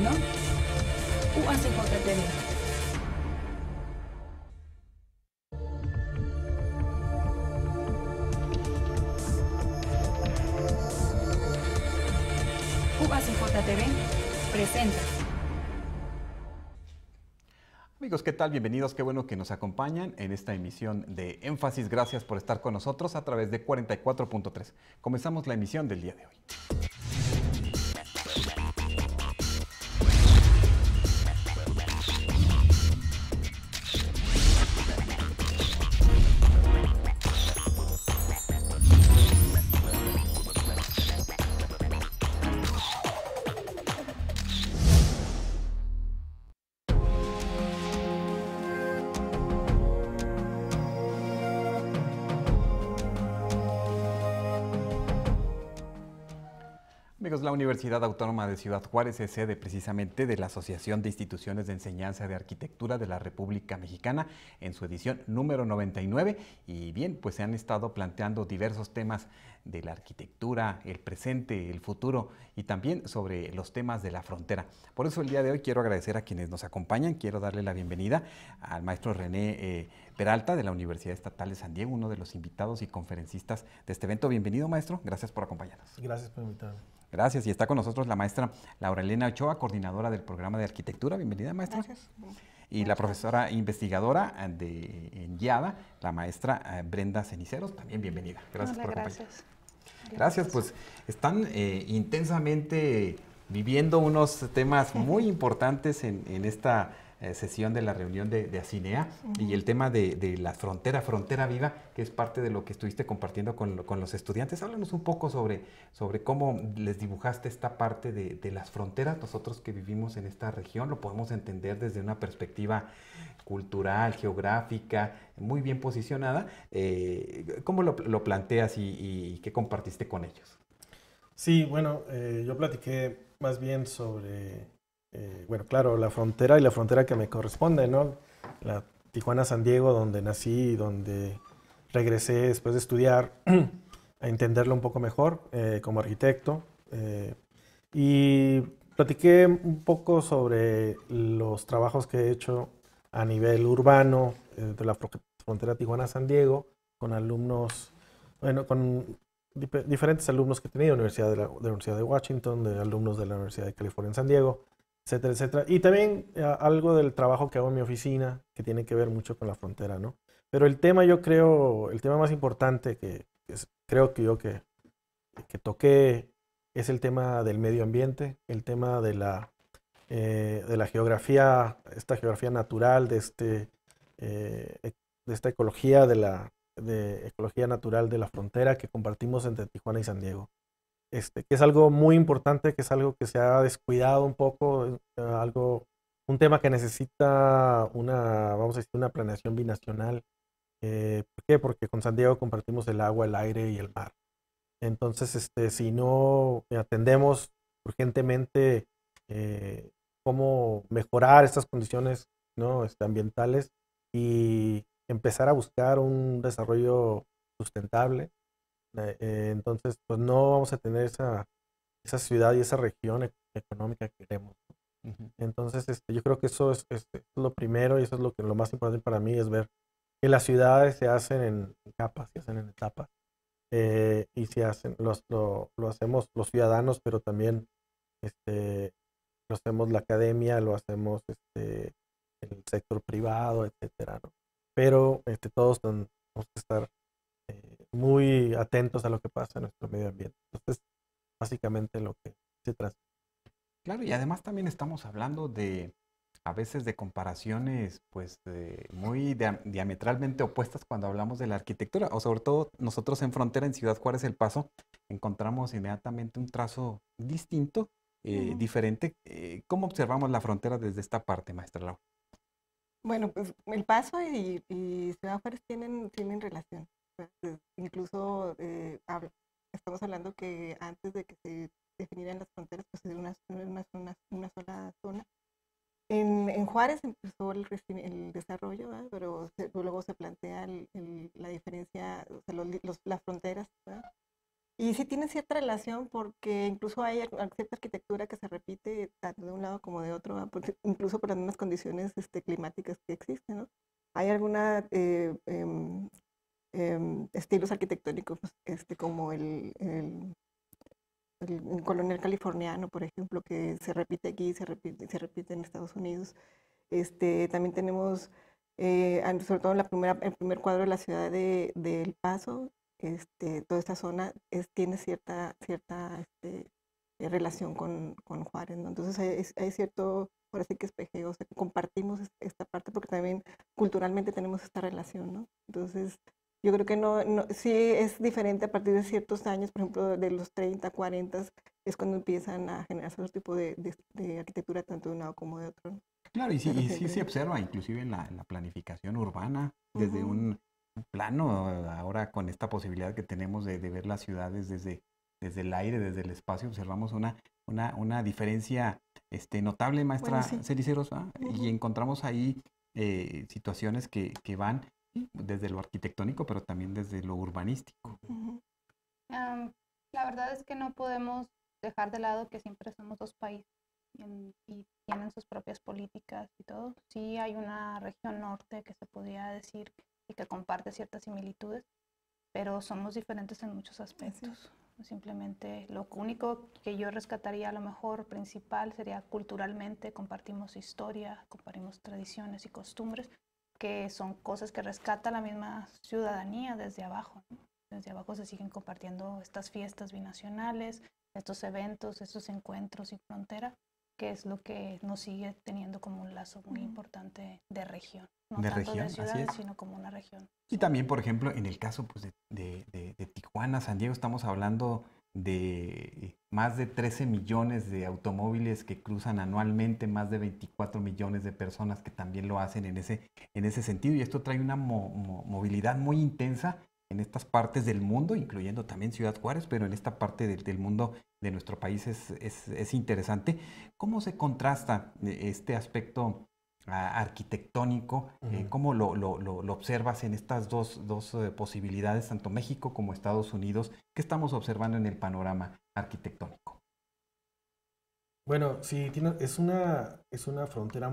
viendo UACJ TV. UACJ TV presenta. Amigos, ¿qué tal? Bienvenidos, qué bueno que nos acompañan en esta emisión de Énfasis. Gracias por estar con nosotros a través de 44.3. Comenzamos la emisión del día de hoy. Amigos, la Universidad Autónoma de Ciudad Juárez es sede precisamente de la Asociación de Instituciones de Enseñanza de Arquitectura de la República Mexicana en su edición número 99. Y bien, pues se han estado planteando diversos temas de la arquitectura, el presente, el futuro y también sobre los temas de la frontera. Por eso el día de hoy quiero agradecer a quienes nos acompañan. Quiero darle la bienvenida al maestro René Peralta de la Universidad Estatal de San Diego, uno de los invitados y conferencistas de este evento. Bienvenido, maestro. Gracias por acompañarnos. Gracias por invitarme. Gracias. Y está con nosotros la maestra Laura Elena Ochoa, coordinadora del programa de arquitectura. Bienvenida, maestra. Gracias. Y la profesora investigadora en YADA, la maestra Brenda Ceniceros. También bienvenida. Gracias por acompañarnos. Gracias. Pues están intensamente viviendo unos temas muy importantes en esta sesión de la reunión de ACINEA y el tema de la frontera viva, que es parte de lo que estuviste compartiendo con los estudiantes. Háblanos un poco sobre cómo les dibujaste esta parte de las fronteras. Nosotros que vivimos en esta región lo podemos entender desde una perspectiva cultural, geográfica, muy bien posicionada. ¿Cómo lo planteas y qué compartiste con ellos? Sí, bueno, yo platiqué más bien sobre, bueno, claro, la frontera y la frontera que me corresponde, ¿no? La Tijuana-San Diego, donde nací y donde regresé después de estudiar a entenderlo un poco mejor como arquitecto. Y platiqué un poco sobre los trabajos que he hecho a nivel urbano de la frontera Tijuana-San Diego con alumnos, bueno, con diferentes alumnos que he tenido, de la Universidad de Washington, de alumnos de la Universidad de California en San Diego, etcétera, etcétera. Y también algo del trabajo que hago en mi oficina, que tiene que ver mucho con la frontera, ¿no? Pero el tema, yo creo, el tema más importante creo que toqué es el tema del medio ambiente, el tema de la geografía, esta geografía natural, de esta ecología ecología natural de la frontera que compartimos entre Tijuana y San Diego. Que es algo muy importante, que es algo que se ha descuidado un poco, un tema que necesita vamos a decir, una planeación binacional. ¿Por qué? Porque con San Diego compartimos el agua, el aire y el mar. Entonces, si no atendemos urgentemente cómo mejorar estas condiciones, ¿no? ambientales y empezar a buscar un desarrollo sustentable, entonces pues no vamos a tener esa ciudad y esa región económica que queremos. Entonces yo creo que eso es lo primero, y eso es lo más importante para mí, es ver que las ciudades se hacen en capas, se hacen en etapas, y se hacen, lo hacemos los ciudadanos, pero también lo hacemos la academia, lo hacemos el sector privado, etcétera, ¿no? Pero todos tenemos que estar muy atentos a lo que pasa en nuestro medio ambiente. Entonces, básicamente lo que se trata. Claro, y además también estamos hablando a veces de comparaciones pues muy diametralmente opuestas cuando hablamos de la arquitectura, o sobre todo nosotros en frontera, en Ciudad Juárez, El Paso, encontramos inmediatamente un trazo distinto, diferente. ¿Cómo observamos la frontera desde esta parte, maestra Laura? Bueno, pues El Paso y Ciudad Juárez tienen relación. Incluso estamos hablando que antes de que se definieran las fronteras, pues era una sola zona. En Juárez empezó el desarrollo, ¿verdad? Pero luego se plantea la diferencia, o sea, las fronteras, ¿verdad? Y sí tiene cierta relación porque incluso hay cierta arquitectura que se repite tanto de un lado como de otro, ¿verdad? Incluso por las mismas condiciones climáticas que existen, ¿no? Hay alguna estilos arquitectónicos como el colonial californiano, por ejemplo, que se repite aquí, se repite en Estados Unidos. También tenemos, sobre todo en el primer cuadro de la ciudad de El Paso, toda esta zona tiene cierta relación con Juárez, ¿no? Entonces hay cierto, por así que espejeo, o sea, que compartimos esta parte porque también culturalmente tenemos esta relación, ¿no? Entonces, yo creo que sí es diferente a partir de ciertos años, por ejemplo, de los 30, 40, es cuando empiezan a generarse otro tipo de arquitectura, tanto de un lado como de otro, ¿no? Claro, y sí se observa, inclusive en la planificación urbana, desde un plano, ahora con esta posibilidad que tenemos de ver las ciudades desde el aire, desde el espacio, observamos una diferencia notable, maestra Cericeros, y encontramos ahí situaciones que van desde lo arquitectónico, pero también desde lo urbanístico. La verdad es que no podemos dejar de lado que siempre somos dos países y tienen sus propias políticas y todo. Sí hay una región norte que se podría decir y que comparte ciertas similitudes, pero somos diferentes en muchos aspectos. Sí. Simplemente lo único que yo rescataría a lo mejor principal sería culturalmente, compartimos historia, compartimos tradiciones y costumbres, que son cosas que rescata la misma ciudadanía desde abajo, ¿no? Desde abajo se siguen compartiendo estas fiestas binacionales, estos eventos, estos encuentros sin frontera, que es lo que nos sigue teniendo como un lazo muy importante de región. No de tanto región, de ciudades, sino como una región. Y también, por ejemplo, en el caso pues, de Tijuana, San Diego, estamos hablando de más de 13 millones de automóviles que cruzan anualmente, más de 24 millones de personas que también lo hacen en ese sentido. Y esto trae una movilidad muy intensa en estas partes del mundo, incluyendo también Ciudad Juárez, pero en esta parte del mundo de nuestro país es interesante. ¿Cómo se contrasta este aspecto arquitectónico? ¿Cómo lo observas en estas dos posibilidades, tanto México como Estados Unidos? ¿Qué estamos observando en el panorama arquitectónico? Bueno, sí, es una frontera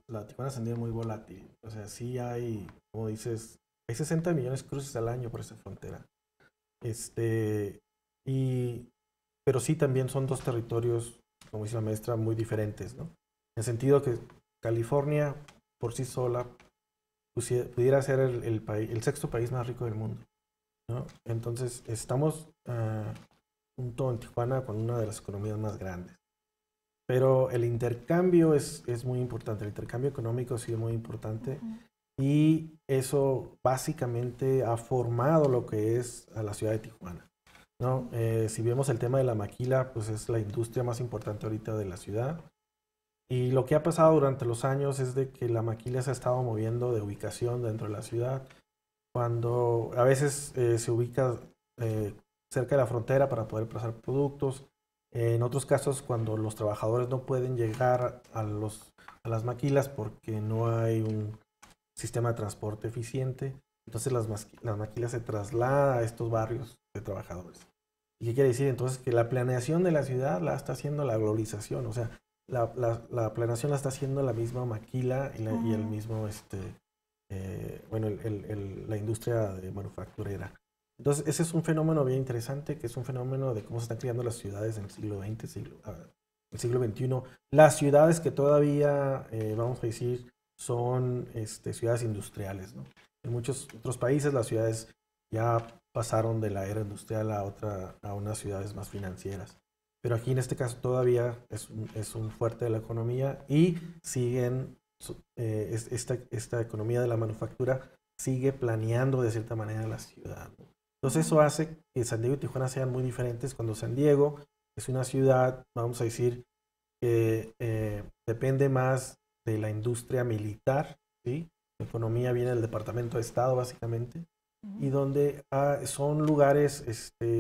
la Tijuana-San Diego muy volátil. O sea, sí hay, como dices, hay 60 millones de cruces al año por esa frontera. Pero sí también son dos territorios, como dice la maestra, muy diferentes, ¿no? En el sentido que California por sí sola pudiera ser el sexto país más rico del mundo, ¿no? Entonces estamos junto en Tijuana con una de las economías más grandes. Pero el intercambio es muy importante, el intercambio económico sí es muy importante. Y eso básicamente ha formado lo que es a la ciudad de Tijuana, ¿no? Si vemos el tema de la maquila, pues es la industria más importante ahorita de la ciudad. Y lo que ha pasado durante los años es de que la maquila se ha estado moviendo de ubicación dentro de la ciudad. Cuando a veces se ubica cerca de la frontera para poder pasar productos. En otros casos, cuando los trabajadores no pueden llegar a las maquilas porque no hay un sistema de transporte eficiente, entonces las maquilas se trasladan a estos barrios de trabajadores. ¿Y qué quiere decir? Entonces que la planeación de la ciudad la está haciendo la globalización, o sea, la planeación la está haciendo la misma maquila y el mismo, la industria manufacturera. Entonces ese es un fenómeno bien interesante, que es un fenómeno de cómo se están creando las ciudades en el siglo XX, el siglo XXI. Las ciudades que todavía, vamos a decir, son ciudades industriales, ¿no? En muchos otros países las ciudades ya pasaron de la era industrial a unas ciudades más financieras. Pero aquí en este caso todavía es un fuerte de la economía y siguen, esta economía de la manufactura sigue planeando de cierta manera la ciudad, ¿no? Entonces eso hace que San Diego y Tijuana sean muy diferentes cuando San Diego es una ciudad, vamos a decir, que depende más de la industria militar, ¿sí? La economía viene del Departamento de Estado, básicamente, y donde son lugares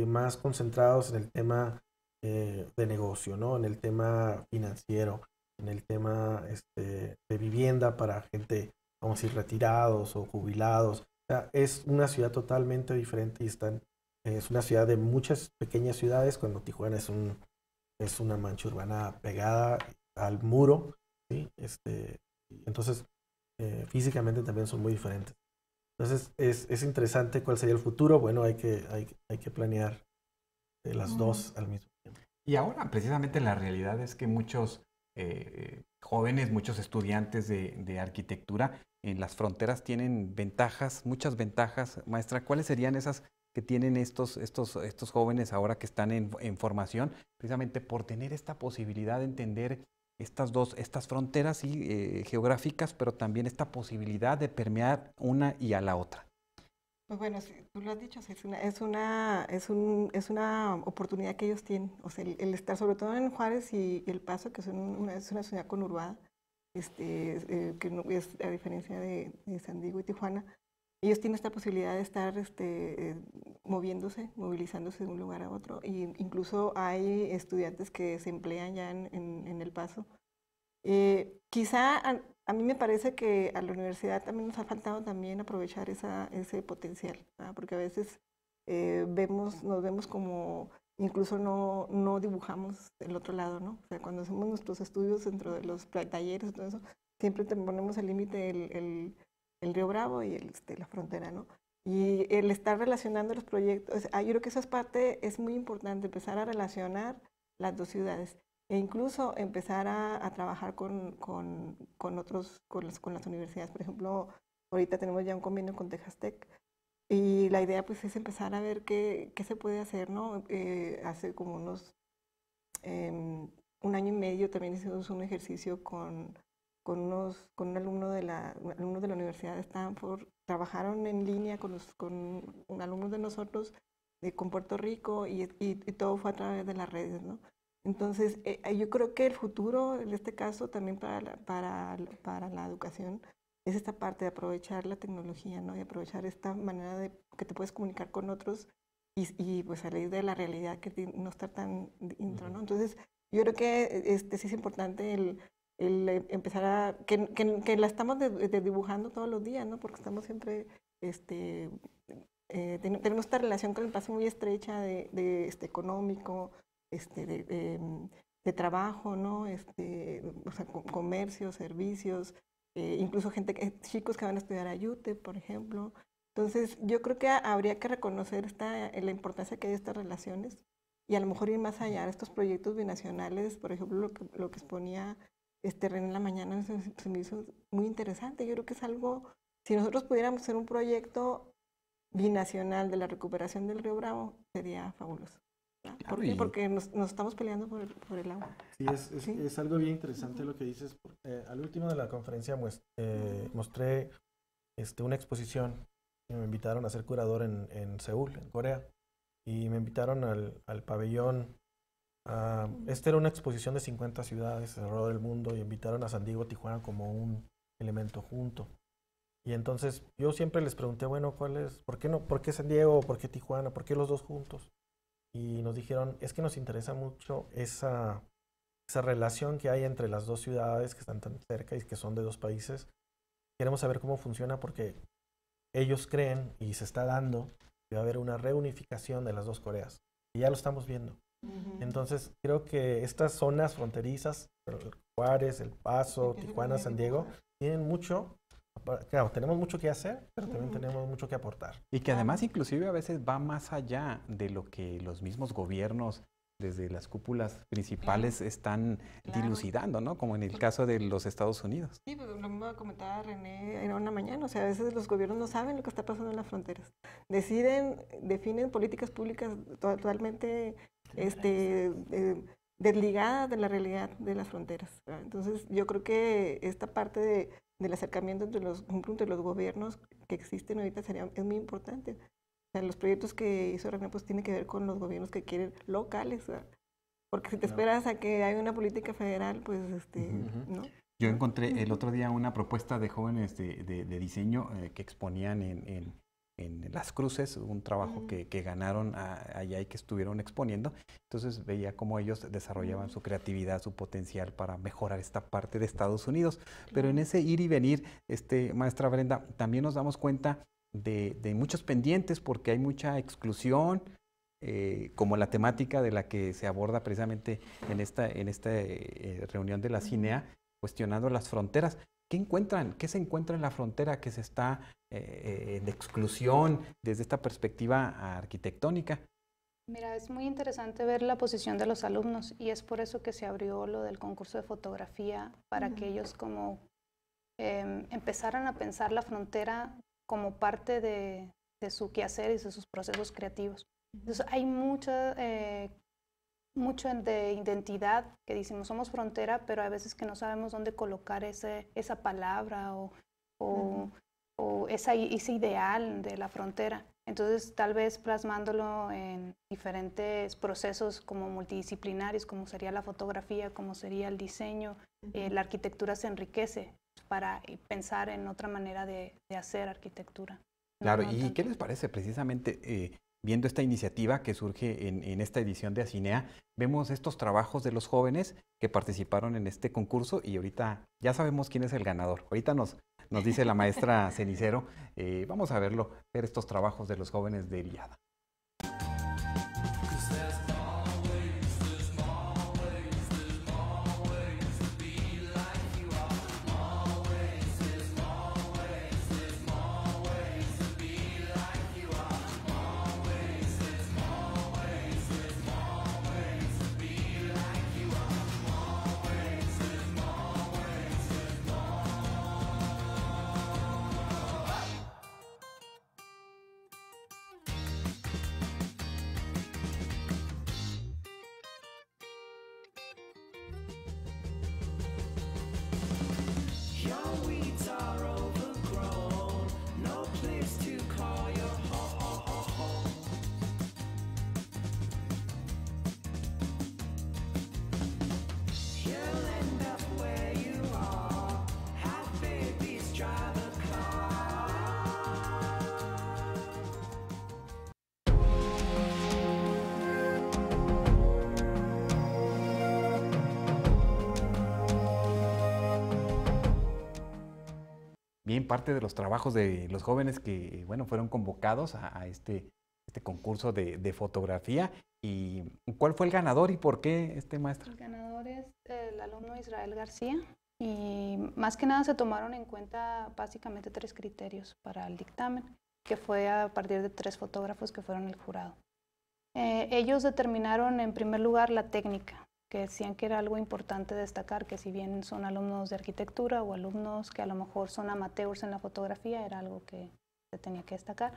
más concentrados en el tema de negocio, ¿no? En el tema financiero, en el tema de vivienda para gente, vamos a decir, retirados o jubilados. O sea, es una ciudad totalmente diferente y están es una ciudad de muchas pequeñas ciudades, cuando Tijuana es una mancha urbana pegada al muro, ¿sí? Entonces, físicamente también son muy diferentes. Entonces, es interesante cuál sería el futuro. Bueno, hay que planear las dos al mismo tiempo. Y ahora, precisamente, la realidad es que muchos jóvenes, muchos estudiantes de arquitectura en las fronteras tienen ventajas, muchas ventajas. Maestra, ¿cuáles serían esas que tienen estos jóvenes ahora que están en formación, precisamente por tener esta posibilidad de entender estas fronteras geográficas, pero también esta posibilidad de permear una y a la otra? Pues bueno, tú lo has dicho, es una oportunidad que ellos tienen. O sea, el estar sobre todo en Juárez y El Paso, que es una ciudad conurbada, que no es a diferencia de San Diego y Tijuana, ellos tienen esta posibilidad de estar movilizándose de un lugar a otro. Y incluso hay estudiantes que se emplean ya en El Paso. Quizá a mí me parece que a la universidad también nos ha faltado también aprovechar ese potencial, ¿verdad? Porque a veces nos vemos como, incluso no dibujamos el otro lado, ¿no? O sea, cuando hacemos nuestros estudios dentro de los talleres y todo eso, siempre ponemos el límite el Río Bravo y la frontera, ¿no? Y el estar relacionando los proyectos, yo creo que esa parte es muy importante, empezar a relacionar las dos ciudades. E incluso empezar a trabajar con las universidades. Por ejemplo, ahorita tenemos ya un convenio con Texas Tech y la idea pues es empezar a ver qué se puede hacer, ¿no? Hace como un año y medio también hicimos un ejercicio con un alumno de la Universidad de Stanford. Trabajaron en línea con alumnos de nosotros con Puerto Rico y todo fue a través de las redes, ¿no? Entonces, yo creo que el futuro, en este caso, también para la educación, es esta parte de aprovechar la tecnología, ¿no? Y aprovechar esta manera de que te puedes comunicar con otros y pues salir de la realidad que no estar tan dentro, ¿no? Entonces, yo creo que sí es importante el empezar que la estamos dibujando todos los días, ¿no? Porque estamos siempre, tenemos esta relación con el paso muy estrecha de económico, de trabajo, ¿no? O sea, comercio, servicios, incluso chicos que van a estudiar a UTEP, por ejemplo. Entonces, yo creo que habría que reconocer la importancia que hay de estas relaciones y a lo mejor ir más allá de estos proyectos binacionales. Por ejemplo, lo que exponía René en la mañana se me hizo muy interesante. Yo creo que es algo, si nosotros pudiéramos hacer un proyecto binacional de la recuperación del Río Bravo, sería fabuloso. ¿Por qué? Porque nos estamos peleando por el agua. Sí, es algo bien interesante lo que dices. Al último de la conferencia mostré una exposición y me invitaron a ser curador en Seúl, en Corea. Y me invitaron al pabellón. Esta era una exposición de 50 ciudades alrededor del mundo y invitaron a San Diego, Tijuana como un elemento junto. Y entonces yo siempre les pregunté, bueno, ¿por qué San Diego? ¿Por qué Tijuana? ¿Por qué los dos juntos? Y nos dijeron, es que nos interesa mucho esa relación que hay entre las dos ciudades que están tan cerca y que son de dos países. Queremos saber cómo funciona porque ellos creen, y se está dando, que va a haber una reunificación de las dos Coreas. Y ya lo estamos viendo. Entonces, creo que estas zonas fronterizas, Juárez, El Paso, Tijuana, San Diego, tienen mucho. Claro, tenemos mucho que hacer, pero también tenemos mucho que aportar. Y que además inclusive a veces va más allá de lo que los mismos gobiernos desde las cúpulas principales están dilucidando, ¿no? Como en el caso de los Estados Unidos. Sí, pues lo mismo comentaba René, era una mañana, o sea, a veces los gobiernos no saben lo que está pasando en las fronteras. Definen políticas públicas totalmente desligadas de la realidad de las fronteras, ¿verdad? Entonces, yo creo que esta parte del acercamiento entre los gobiernos que existen ahorita es muy importante. O sea, los proyectos que hizo René pues tienen que ver con los gobiernos que quieren locales, ¿verdad? Porque si te esperas a que haya una política federal, pues, ¿no? Yo encontré el otro día una propuesta de jóvenes de diseño que exponían en Las Cruces, un trabajo que ganaron allá y que estuvieron exponiendo. Entonces veía cómo ellos desarrollaban su creatividad, su potencial para mejorar esta parte de Estados Unidos. Pero en ese ir y venir, maestra Brenda, también nos damos cuenta de muchos pendientes porque hay mucha exclusión, como la temática de la que se aborda precisamente en esta reunión de la CINEA, cuestionando las fronteras. ¿Qué encuentran? ¿Qué se encuentra en la frontera que se está de exclusión desde esta perspectiva arquitectónica? Mira, es muy interesante ver la posición de los alumnos y es por eso que se abrió lo del concurso de fotografía, para que ellos como empezaran a pensar la frontera como parte de su quehacer y de sus procesos creativos. Entonces hay mucho de identidad que decimos somos frontera, pero a veces que no sabemos dónde colocar esa palabra o ese ideal de la frontera. Entonces tal vez plasmándolo en diferentes procesos como multidisciplinarios, como sería la fotografía, como sería el diseño, la arquitectura se enriquece para pensar en otra manera de hacer arquitectura. Claro, ¿y qué les parece precisamente viendo esta iniciativa que surge en esta edición de ACINEA? Vemos estos trabajos de los jóvenes que participaron en este concurso y ahorita ya sabemos quién es el ganador. Ahorita nos dice la maestra Cenicero, vamos a ver estos trabajos de los jóvenes de IADA. Bien, parte de los trabajos de los jóvenes que, bueno, fueron convocados a este concurso de fotografía. ¿Y cuál fue el ganador y por qué, maestra? El ganador es el alumno Israel García y más que nada se tomaron en cuenta básicamente 3 criterios para el dictamen, que fue a partir de 3 fotógrafos que fueron el jurado. Ellos determinaron en primer lugar la técnica, que decían que era algo importante destacar, que si bien son alumnos de arquitectura o alumnos que a lo mejor son amateurs en la fotografía, era algo que se tenía que destacar.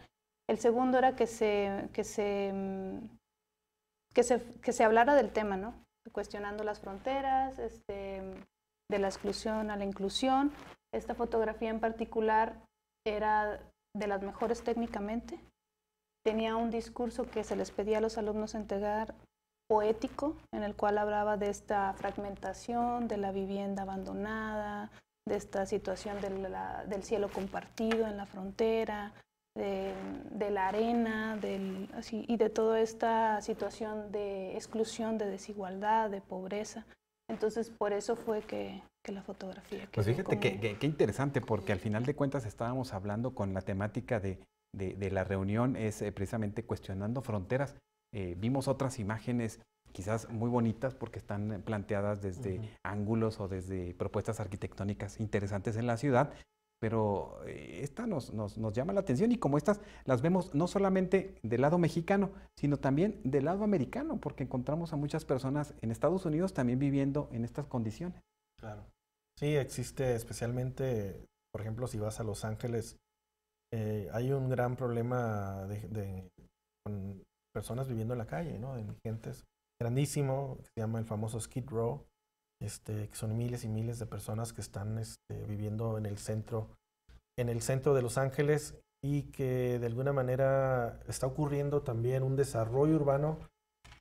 El segundo era que se hablara del tema, ¿no? Cuestionando las fronteras, de la exclusión a la inclusión. Esta fotografía en particular era de las mejores técnicamente. Tenía un discurso que se les pedía a los alumnos entregar, poético, en el cual hablaba de esta fragmentación, de la vivienda abandonada, de esta situación del cielo compartido en la frontera, de la arena, y de toda esta situación de exclusión, de desigualdad, de pobreza. Entonces, por eso fue que la fotografía... Pues fíjate qué interesante, porque al final de cuentas estábamos hablando con la temática de la reunión, es precisamente cuestionando fronteras. Vimos otras imágenes quizás muy bonitas porque están planteadas desde ángulos o desde propuestas arquitectónicas interesantes en la ciudad, pero esta nos llama la atención y como estas las vemos no solamente del lado mexicano, sino también del lado americano, porque encontramos a muchas personas en Estados Unidos también viviendo en estas condiciones. Claro. Sí, existe especialmente, por ejemplo, si vas a Los Ángeles, hay un gran problema con personas viviendo en la calle, ¿no? De indigentes, grandísimo, que se llama el famoso Skid Row, que son miles y miles de personas que están viviendo en el centro de Los Ángeles y que de alguna manera está ocurriendo también un desarrollo urbano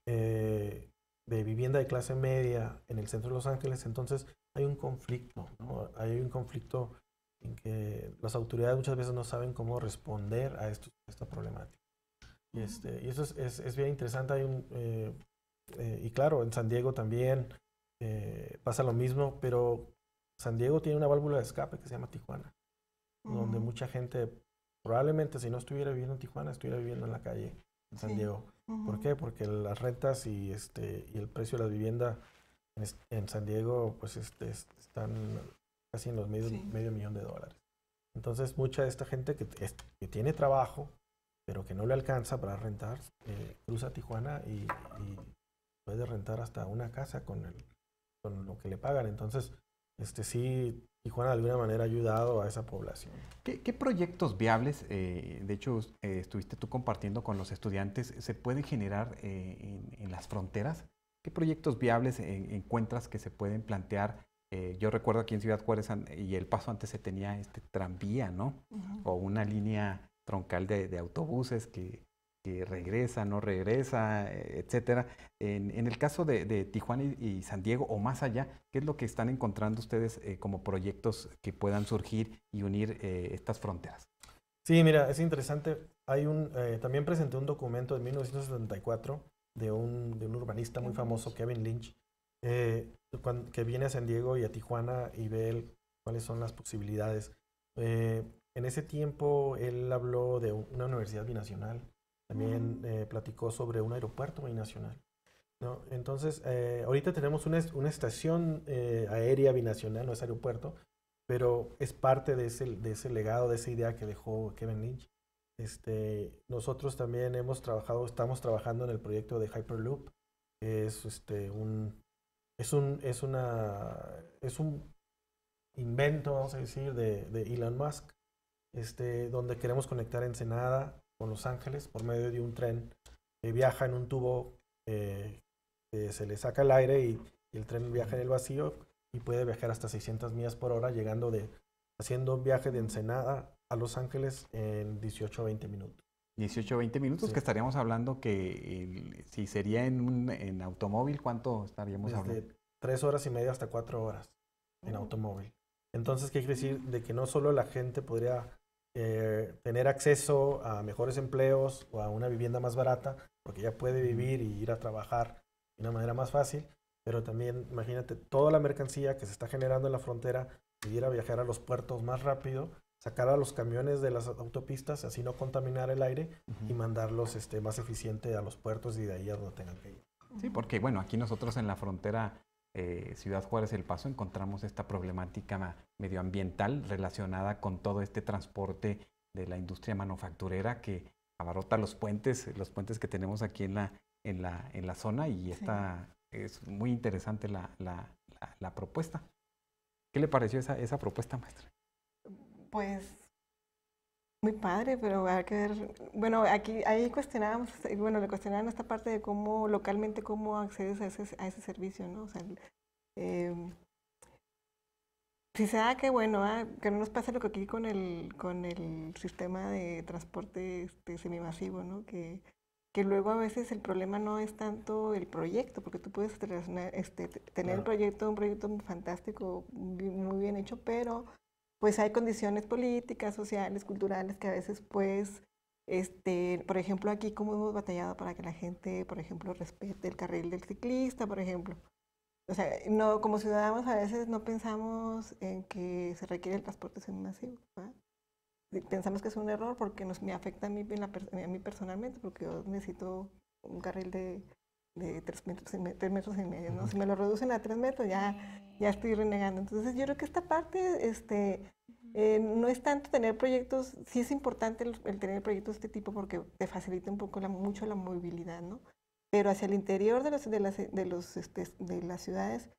de vivienda de clase media en el centro de Los Ángeles. Entonces hay un conflicto, ¿no? Hay un conflicto en que las autoridades muchas veces no saben cómo responder a esta problemática. Y eso es bien interesante. Y claro, en San Diego también pasa lo mismo, pero San Diego tiene una válvula de escape que se llama Tijuana, donde mucha gente probablemente si no estuviera viviendo en Tijuana, estuviera viviendo en la calle en San Diego. ¿Por qué? Porque las rentas y el precio de la vivienda en San Diego pues están casi en los medio millón de dólares. Entonces mucha de esta gente que tiene trabajo, pero que no le alcanza para rentar, cruza Tijuana y puede rentar hasta una casa con lo que le pagan. Entonces, sí, Tijuana de alguna manera ha ayudado a esa población. ¿Qué proyectos viables, de hecho, estuviste tú compartiendo con los estudiantes, se pueden generar en las fronteras? ¿Qué proyectos viables encuentras que se pueden plantear? Yo recuerdo aquí en Ciudad Juárez y El Paso antes se tenía tranvía, ¿no? O una línea troncal de autobuses que regresa, no regresa, etcétera. En el caso de Tijuana y San Diego o más allá, ¿qué es lo que están encontrando ustedes como proyectos que puedan surgir y unir estas fronteras? Sí, mira, es interesante. También presenté un documento de 1974 de un urbanista muy famoso, Kevin Lynch, que viene a San Diego y a Tijuana y ve cuáles son las posibilidades. En ese tiempo él habló de una universidad binacional. También platicó sobre un aeropuerto binacional, ¿no? Entonces, ahorita tenemos una estación aérea binacional, no es aeropuerto, pero es parte de ese legado, de esa idea que dejó Kevin Lynch. Nosotros también estamos trabajando en el proyecto de Hyperloop, que es un invento, vamos a decir, de Elon Musk, donde queremos conectar Ensenada con Los Ángeles por medio de un tren que viaja en un tubo que se le saca el aire y el tren viaja en el vacío y puede viajar hasta 600 millas por hora, haciendo un viaje de Ensenada a Los Ángeles en 18 a 20 minutos. 18 a 20 minutos, sí. Que estaríamos hablando si sería en automóvil, ¿cuánto estaríamos hablando? 3 horas y media hasta 4 horas en automóvil. Entonces, ¿qué quiere decir? De que no solo la gente podría tener acceso a mejores empleos o a una vivienda más barata, porque ya puede vivir y ir a trabajar de una manera más fácil, pero también, imagínate, toda la mercancía que se está generando en la frontera, pudiera viajar a los puertos más rápido, sacar a los camiones de las autopistas, así no contaminar el aire y mandarlos más eficiente a los puertos y de ahí a donde tengan que ir. Sí, porque bueno, aquí nosotros en la frontera Ciudad Juárez El Paso encontramos esta problemática medioambiental relacionada con todo este transporte de la industria manufacturera que abarrota los puentes que tenemos aquí en la zona y es muy interesante la propuesta. ¿Qué le pareció esa propuesta, maestra? Pues muy padre, pero hay que ver, bueno, ahí cuestionábamos, bueno, le cuestionaban esta parte de cómo localmente cómo accedes a ese servicio, ¿no? O sea, si se da que bueno, que no nos pase lo que aquí con el sistema de transporte semimasivo, ¿no? Que luego a veces el problema no es tanto el proyecto, porque tú puedes tener un proyecto muy fantástico, muy bien hecho, pero pues hay condiciones políticas, sociales, culturales que a veces pues, por ejemplo, aquí como hemos batallado para que la gente, por ejemplo, respete el carril del ciclista, por ejemplo. O sea, no, como ciudadanos a veces no pensamos en que se requiere el transporte semimasivo, ¿verdad? Pensamos que es un error porque me afecta a mí personalmente, porque yo necesito un carril de 3 metros y medio, ¿no? Si me lo reducen a 3 metros ya estoy renegando. Entonces yo creo que esta parte no es tanto tener proyectos, sí es importante el tener proyectos de este tipo porque te facilita un poco mucho la movilidad, ¿no? Pero hacia el interior de las ciudades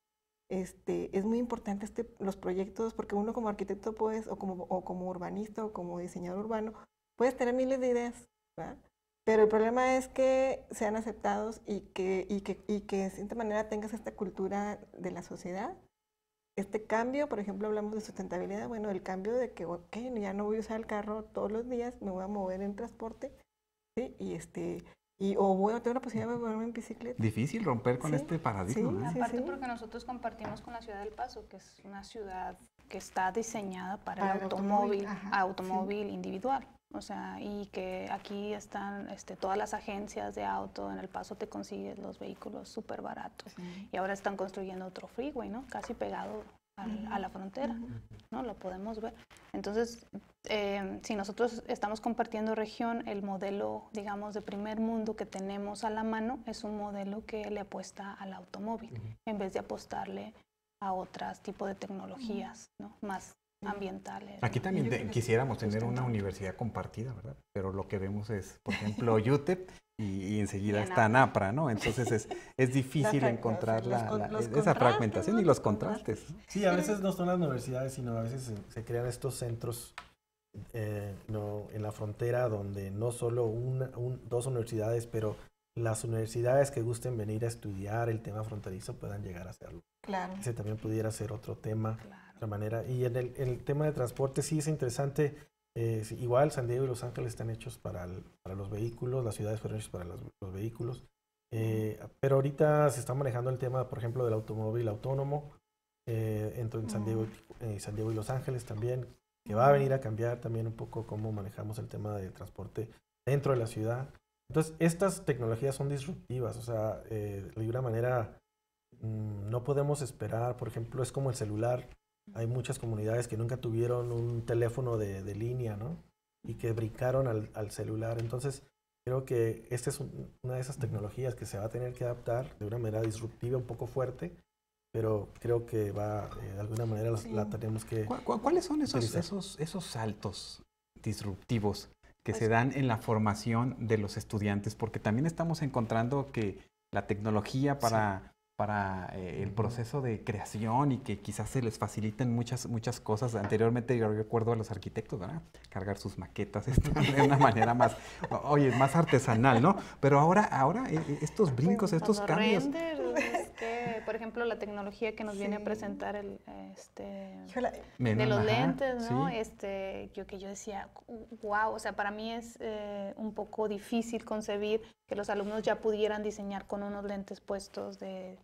es muy importante los proyectos porque uno como arquitecto puedes, o como urbanista o como diseñador urbano, puedes tener miles de ideas, ¿verdad? Pero el problema es que sean aceptados y que de cierta manera tengas esta cultura de la sociedad. Este cambio, por ejemplo, hablamos de sustentabilidad, bueno, el cambio de que, ok, ya no voy a usar el carro todos los días, me voy a mover en transporte, ¿sí? O voy a tener la posibilidad de moverme en bicicleta. Difícil romper con este paradigma, ¿no? Aparte porque nosotros compartimos con la ciudad del Paso, que es una ciudad que está diseñada para el automóvil individual. O sea, y que aquí están todas las agencias de auto, en El Paso te consigues los vehículos súper baratos. Y ahora están construyendo otro freeway, ¿no? Casi pegado a la frontera, ¿no? Lo podemos ver. Entonces, si nosotros estamos compartiendo región, el modelo, digamos, de primer mundo que tenemos a la mano es un modelo que le apuesta al automóvil, en vez de apostarle a otros tipos de tecnologías, ¿no? Más ambientales. Aquí también quisiéramos tener una universidad compartida, ¿verdad? Pero lo que vemos es, por ejemplo, UTEP y enseguida está NAPRA, ¿no? Entonces es difícil encontrar esa fragmentación, ¿no? Y los contrastes. Sí, a veces no son las universidades, sino a veces se crean estos centros en la frontera donde no solo dos universidades, pero las universidades que gusten venir a estudiar el tema fronterizo puedan llegar a hacerlo. Claro. Ese también pudiera ser otro tema, otra manera. Y en el tema de transporte sí es interesante. Igual San Diego y Los Ángeles están hechos para los vehículos, las ciudades fueron hechas para los vehículos. Pero ahorita se está manejando el tema, por ejemplo, del automóvil autónomo, en San Diego y Los Ángeles también, que va a venir a cambiar también un poco cómo manejamos el tema del transporte dentro de la ciudad. Entonces, estas tecnologías son disruptivas, o sea, de alguna manera no podemos esperar, por ejemplo, es como el celular. Hay muchas comunidades que nunca tuvieron un teléfono de línea, ¿no? Y que brincaron al celular. Entonces, creo que esta es una de esas tecnologías que se va a tener que adaptar de una manera disruptiva, un poco fuerte, pero creo que de alguna manera la tenemos que... ¿Cuáles son esos saltos disruptivos que se dan en la formación de los estudiantes? Porque también estamos encontrando que la tecnología para el proceso de creación y que quizás se les faciliten muchas cosas. Anteriormente yo recuerdo a los arquitectos, ¿verdad? Cargar sus maquetas de una manera más artesanal, ¿no? Pero ahora estos brincos, estos cambios... Por ejemplo, la tecnología que nos viene a presentar de Menos, los lentes, ¿no? Sí. Yo decía, wow, o sea, para mí es un poco difícil concebir que los alumnos ya pudieran diseñar con unos lentes puestos de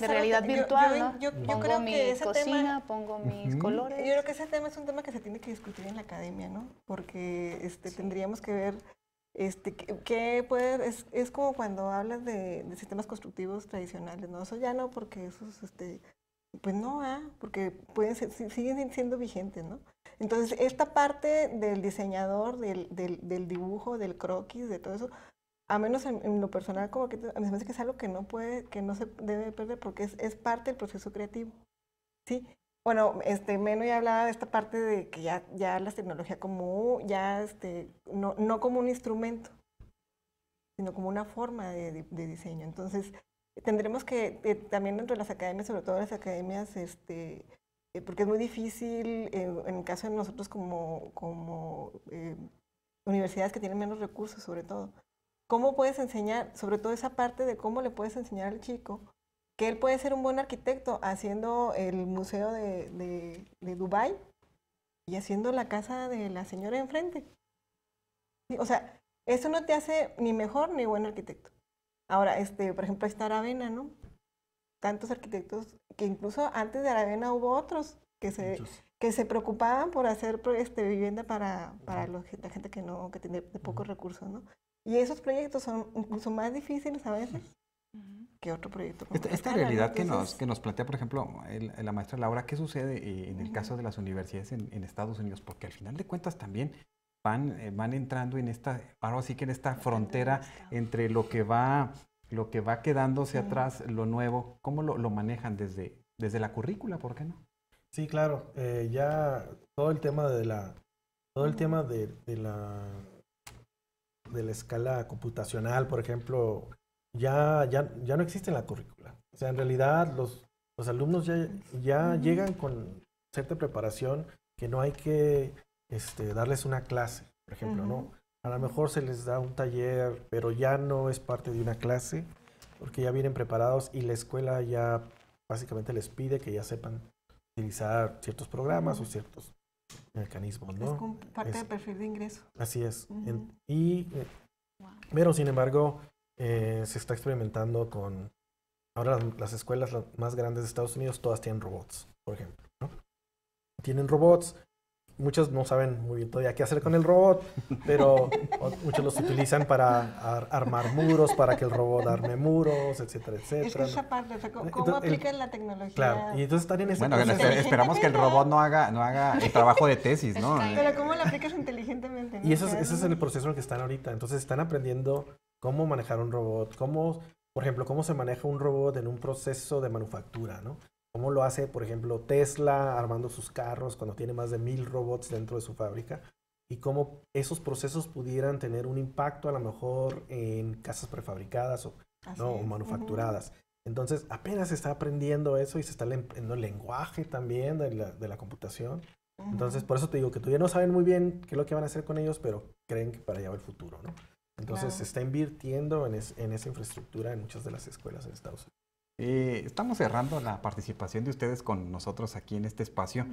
realidad virtual, ¿no? Yo pongo creo mi que ese cocina, pongo mis colores. Yo creo que ese tema es un tema que se tiene que discutir en la academia, ¿no? Porque tendríamos que ver ¿qué puede, es como cuando hablas de sistemas constructivos tradicionales, ¿no? Eso ya no, porque esos, pues no, porque siguen siendo vigentes, ¿no? Entonces, esta parte del diseñador, del dibujo, del croquis, de todo eso, a menos en lo personal, como que a mí me parece que es algo que no se debe perder, porque es parte del proceso creativo, ¿sí? Bueno, Meno ya hablaba de esta parte de que ya la tecnología como no como un instrumento, sino como una forma de diseño. Entonces, tendremos que también dentro de las academias, sobre todo las academias, porque es muy difícil, en el caso de nosotros como universidades que tienen menos recursos, sobre todo, ¿cómo puedes enseñar, sobre todo esa parte de cómo le puedes enseñar al chico que él puede ser un buen arquitecto haciendo el museo de Dubái y haciendo la casa de la señora enfrente? Sí, o sea, eso no te hace ni mejor ni buen arquitecto. Ahora, por ejemplo, ahí está Aravena, ¿no? Tantos arquitectos, que incluso antes de Aravena hubo otros que se preocupaban por hacer vivienda para la gente que tiene de pocos recursos, ¿no? Y esos proyectos son incluso más difíciles a veces que otro proyecto. Esta realidad que nos plantea, por ejemplo, la maestra Laura, ¿qué sucede en el caso de las universidades en Estados Unidos? Porque al final de cuentas también van entrando en ahora sí que en esta frontera entre lo que va quedándose atrás, lo nuevo. ¿Cómo lo manejan desde la currícula? ¿Por qué no? Sí, claro. Ya todo el tema de la escala computacional, por ejemplo, ya no existe en la currícula. O sea, en realidad los alumnos ya llegan con cierta preparación que no hay que darles una clase, por ejemplo, ¿no? A lo mejor se les da un taller, pero ya no es parte de una clase, porque ya vienen preparados y la escuela ya básicamente les pide que ya sepan utilizar ciertos programas o ciertos mecanismos, ¿no? Es como parte del perfil de ingreso. Así es. Pero, sin embargo, se está experimentando con... Ahora las escuelas más grandes de Estados Unidos todas tienen robots, por ejemplo, ¿no? Tienen robots muchos no saben muy bien todavía qué hacer con el robot, pero muchos los utilizan para armar muros, para que el robot arme muros, etcétera, etcétera. Es esa parte, o sea, ¿cómo aplican la tecnología? Claro, y entonces están en ese Bueno, proceso. esperamos que el robot no haga el trabajo de tesis, ¿no? Pero ¿cómo lo aplicas inteligentemente? ¿No? Y ese es el proceso en el que están ahorita. Entonces están aprendiendo cómo manejar un robot, por ejemplo, cómo se maneja un robot en un proceso de manufactura, ¿no? Cómo lo hace, por ejemplo, Tesla armando sus carros cuando tiene más de 1000 robots dentro de su fábrica, y cómo esos procesos pudieran tener un impacto a lo mejor en casas prefabricadas o manufacturadas. Entonces apenas se está aprendiendo eso y se está aprendiendo el lenguaje también de la computación. Entonces por eso te digo que todavía no saben muy bien qué es lo que van a hacer con ellos, pero creen que para allá va el futuro, ¿no? Entonces se está invirtiendo en esa infraestructura en muchas de las escuelas en Estados Unidos. Estamos cerrando la participación de ustedes con nosotros aquí en este espacio.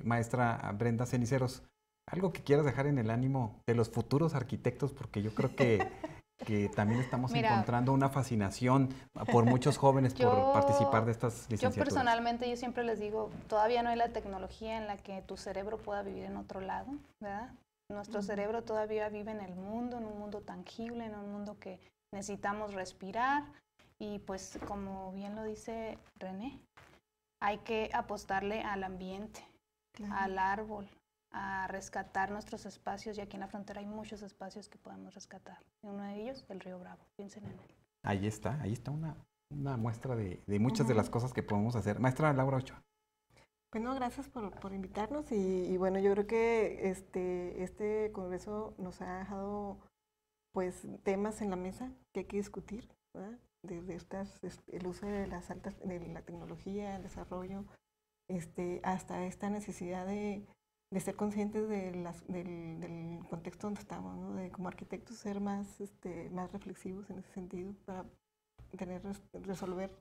Maestra Brenda Ceniceros, algo que quieras dejar en el ánimo de los futuros arquitectos, porque yo creo que también estamos encontrando una fascinación por muchos jóvenes por participar de estas licenciaturas. Yo personalmente, yo siempre les digo, todavía no hay la tecnología en la que tu cerebro pueda vivir en otro lado, ¿verdad? Nuestro cerebro todavía vive en el mundo, en un mundo tangible, en un mundo que necesitamos respirar. Y pues como bien lo dice René, hay que apostarle al ambiente, al árbol, a rescatar nuestros espacios, y aquí en la frontera hay muchos espacios que podemos rescatar. Y uno de ellos, el río Bravo. Piensen en él. Ahí está una muestra de muchas de las cosas que podemos hacer. Maestra Laura Ochoa. Bueno, gracias por invitarnos y bueno, yo creo que este congreso nos ha dejado pues temas en la mesa que hay que discutir, ¿verdad? Desde el uso de la tecnología, el desarrollo, hasta esta necesidad de ser conscientes del contexto donde estamos, ¿no? De como arquitectos ser más reflexivos en ese sentido para resolver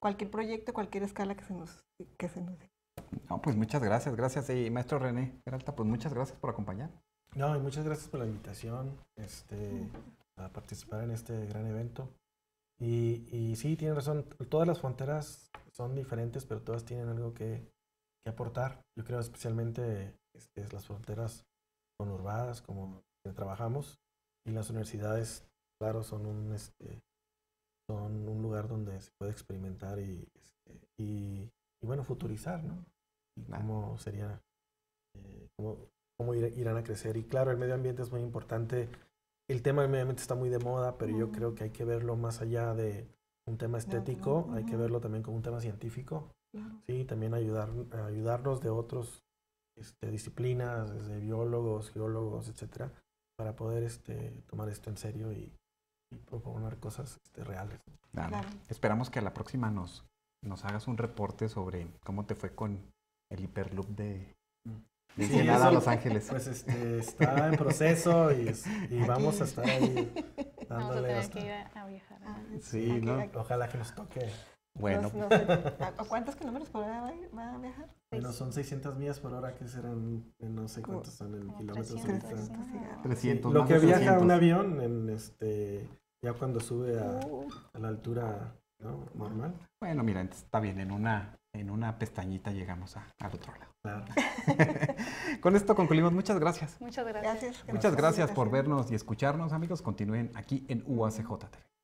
cualquier proyecto, cualquier escala que se nos dé. No, pues muchas gracias, maestro René Peralta, pues muchas gracias por acompañar. No, y muchas gracias por la invitación a participar en este gran evento. Y sí, tienen razón, todas las fronteras son diferentes, pero todas tienen algo que aportar. Yo creo especialmente las fronteras conurbadas, como que trabajamos, y las universidades, claro, son un lugar donde se puede experimentar y bueno, futurizar, ¿no? Y cómo sería, cómo irán a crecer. Y claro, el medio ambiente es muy importante. El tema del medio ambiente está muy de moda, pero yo creo que hay que verlo más allá de un tema estético, hay que verlo también como un tema científico. Sí, también ayudarnos de otras disciplinas, desde biólogos, geólogos, etcétera, para poder tomar esto en serio y proponer cosas reales. Claro. Esperamos que a la próxima nos hagas un reporte sobre cómo te fue con el Hyperloop de Ensenada a Los Ángeles. Pues está en proceso y vamos a estar ahí dándole vamos a tener que ir a viajar. Sí, ¿no? Ojalá que nos toque. Bueno. ¿A cuántos kilómetros por hora va a viajar? Bueno, son 600 millas por hora, que serán, no sé cuántos son en kilómetros. 300. Lo que viaja un avión ya cuando sube a la altura, ¿no? Normal. Bueno, mira, está bien, en una pestañita llegamos al otro lado. Claro. Con esto concluimos. Muchas gracias. Muchas gracias. Muchas gracias por vernos y escucharnos, amigos. Continúen aquí en UACJ TV.